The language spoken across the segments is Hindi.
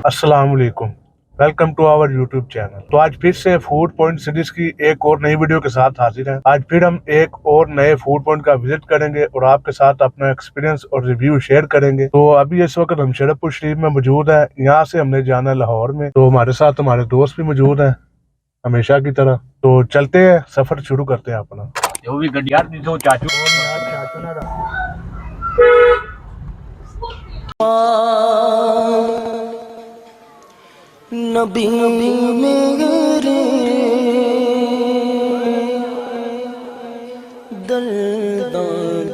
अस्सलाम वालेकुम, welcome to our YouTube channel. तो आज फिर से फूड पॉइंट सीरीज की एक और नई वीडियो के साथ हाजिर हैं। आज फिर हम एक और नए फूड पॉइंट का विजिट करेंगे और आपके साथ अपना एक्सपीरियंस और रिव्यू शेयर करेंगे। तो अभी इस वक्त हम शरफपुर शरीफ में मौजूद है। यहाँ से हमने जाना है लाहौर में। तो हमारे साथ हमारे दोस्त भी मौजूद है हमेशा की तरह। तो चलते हैं, सफर शुरू करते हैं अपना। जो भी गड्डियार जो चाचू नबी मेरे दर्दा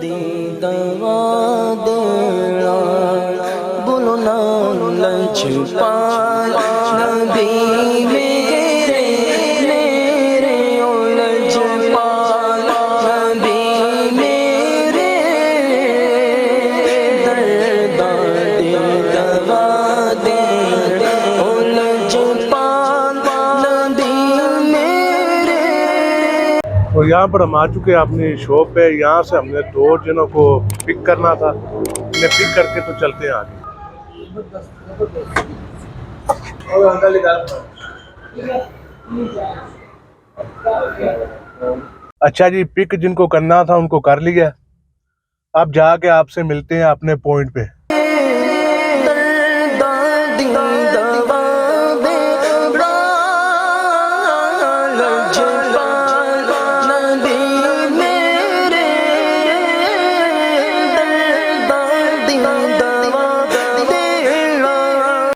दी दवा देना बोलो ना लजपाल नबी मेरे मेरे ओ लजपाल नबी मेरे दर्दा दी दवा देना ओ लजपाल नबी मेरे। तो यहाँ पर हम आ चुके हैं अपनी शॉप पे। यहाँ से हमने 2 जनों को पिक करना था, इन्हें पिक करके तो चलते हैं आगे। अच्छा जी, पिक जिनको करना था उनको कर लिया। अब जाके आपसे मिलते हैं अपने पॉइंट पे।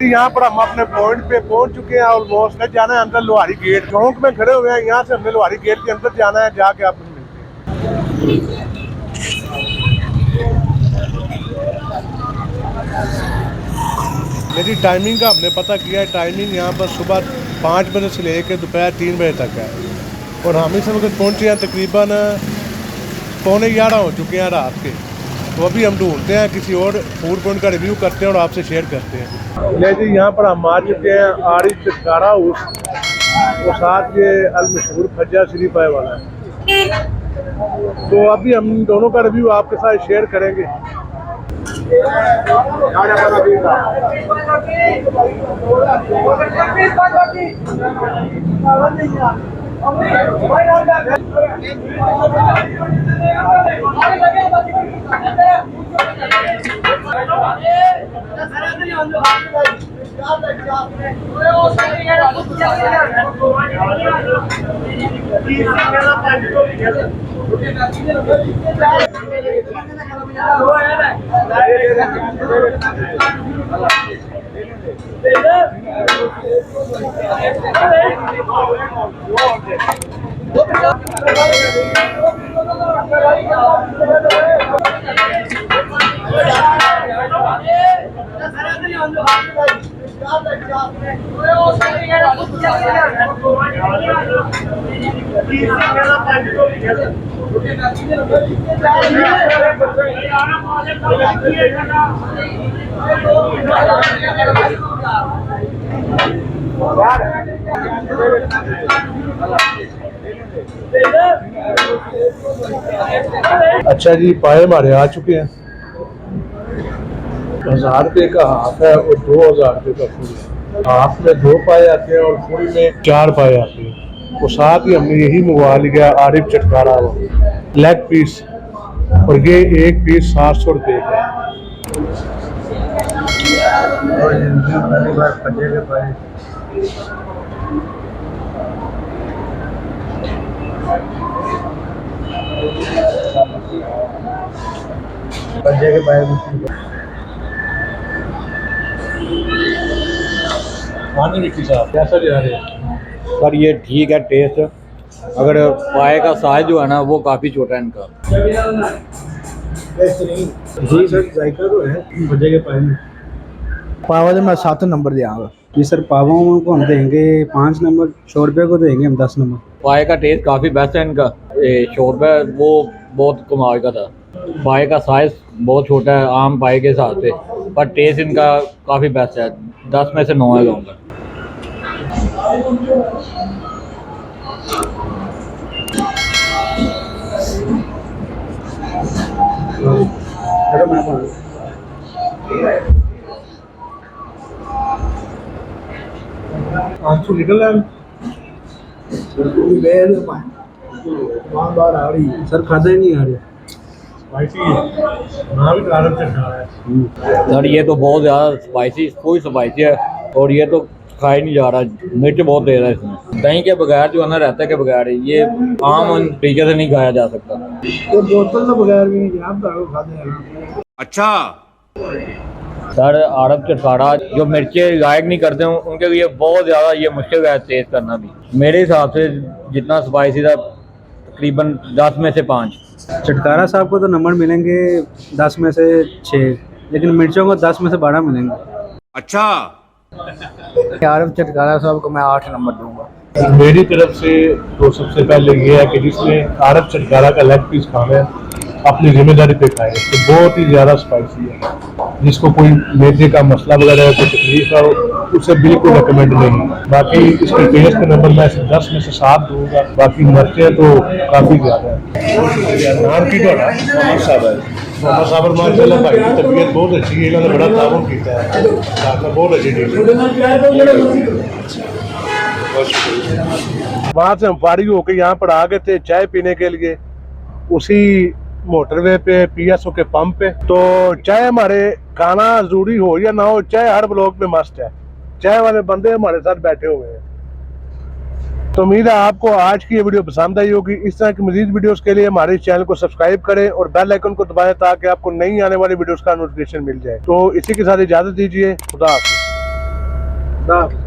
यहाँ पर हम अपने पॉइंट पे पहुंच चुके हैं। ऑलमोस्ट जाना है अंदर लोहारी गेट चौक में खड़े हुए हैं। यहाँ से हमने लोहारी गेट के अंदर जाना है, जाके आपसे मिलते हैं। मेरी टाइमिंग का हमने पता किया है। टाइमिंग यहाँ पर सुबह 5 बजे से लेकर दोपहर 3 बजे तक है और हम इस वक्त पहुँचे हैं तकरीबन 11:15 हो चुके हैं रात के। तो अभी हम ढूंढते हैं किसी और फूड पॉइंट का रिव्यू करते हैं और आपसे शेयर करते हैं। ले जी, यहाँ पर हम आ चुके हैं आरिफ चिटकारा हाउस और साथ ये अलमशहूर खजा शरीफ आए वाला है। तो अभी हम दोनों का रिव्यू आपके साथ शेयर करेंगे। अच्छा जी, पाए हमारे आ चुके हैं। 1000 रुपये का हाफ है और 2000 रुपये का फुल है। हाफ में 2 पाए आते हैं और फुल में 4 पाए आते हैं। और साथ ही हमने यही मंगवा लिया आरिफ चटकारा लेग पीस और ये एक पीस 700 रुपये का। कैसा जा रहे हैं सर? ये ठीक है टेस्ट, अगर पाए का साइज जो है ना वो काफ़ी छोटा है इनका। जी सर, जायका तो है बजे के पाए में। पावा मैं 7 नंबर दिया जी सर, पावाओं को हम देंगे 5 नंबर, शोरबे को देंगे हम 10 नंबर। पाए का टेस्ट काफ़ी बेस्ट है इनका। शोरबा वो बहुत कमाल का था। पाए का साइज़ बहुत छोटा है आम पाए के हिसाब से, पर टेस्ट इनका काफ़ी बेस्ट है। 10 में से 9 है दूँगा। आंसू निकल रहा है। बार आ रही है। सर खादा ही नहीं आ रहा। स्पाइसी है ना, भी आराम से खा रहा है। सर ये तो बहुत ज़्यादा स्पाइसी, कोई स्पाइसी है, और ये तो खा ही नहीं जा रहा। मिर्च बहुत तेज़ है इसमें। दही के बगैर जो है ना, रहता के बगैर ये आम तरीके से नहीं खाया जा सकता। तो बोतल तो बगैर भी नहीं, आप दारू खाते हैं। अच्छा सर अरब चटखारा जो मिर्चें लायक नहीं करते हैं उनके लिए बहुत ज़्यादा ये मुश्किल है टेस्ट करना भी। मेरे हिसाब से जितना स्पाइसी था तकरीबन 10 में से 5। चटकारा साहब को तो नंबर मिलेंगे 10 में से 6, लेकिन मिर्चों को 10 में से 12 मिलेंगे। अच्छा अरब चटखारा साहब को मैं 8 नंबर दूंगा। मेरी तरफ से तो सबसे पहले ये है कि जिसने अरब चटकारा का लेग पीस खाना है अपनी जिम्मेदारी पे खाए। तो बहुत ही ज़्यादा स्पाइसी है। जिसको कोई मैदे का मसला वगैरह है, कोई तकलीफ है, उसे बिल्कुल रिकमेंड नहीं। बाकी इसके टेस्ट का नंबर मैं 10 में से 7 दूंगा। बाकी मिर्चें तो काफ़ी ज़्यादा है। नाम की मोहम्मद साबर माशाल्लाह भाई की तबीयत बहुत अच्छी है। इन्होंने बड़ा ताउन किया है, बहुत अच्छी डील। वहाँ से हम फारिग होकर यहाँ पर आ गए थे चाय पीने के लिए, उसी मोटरवे पे PSO के पंप पे। तो चाय हमारे खाना जरूरी हो या ना हो, चाय हर ब्लॉक में मस्ट है। चाय वाले बंदे हमारे साथ बैठे हुए हैं। तो उम्मीद है आपको आज की ये वीडियो पसंद आई होगी। इस तरह की मजीद वीडियोस के लिए हमारे चैनल को सब्सक्राइब करें और बेल आइकन को दबाएं ताकि आपको नई आने वाली वीडियोस का नोटिफिकेशन मिल जाए। तो इसी के साथ इजाजत दीजिए। खुदा हाफिज।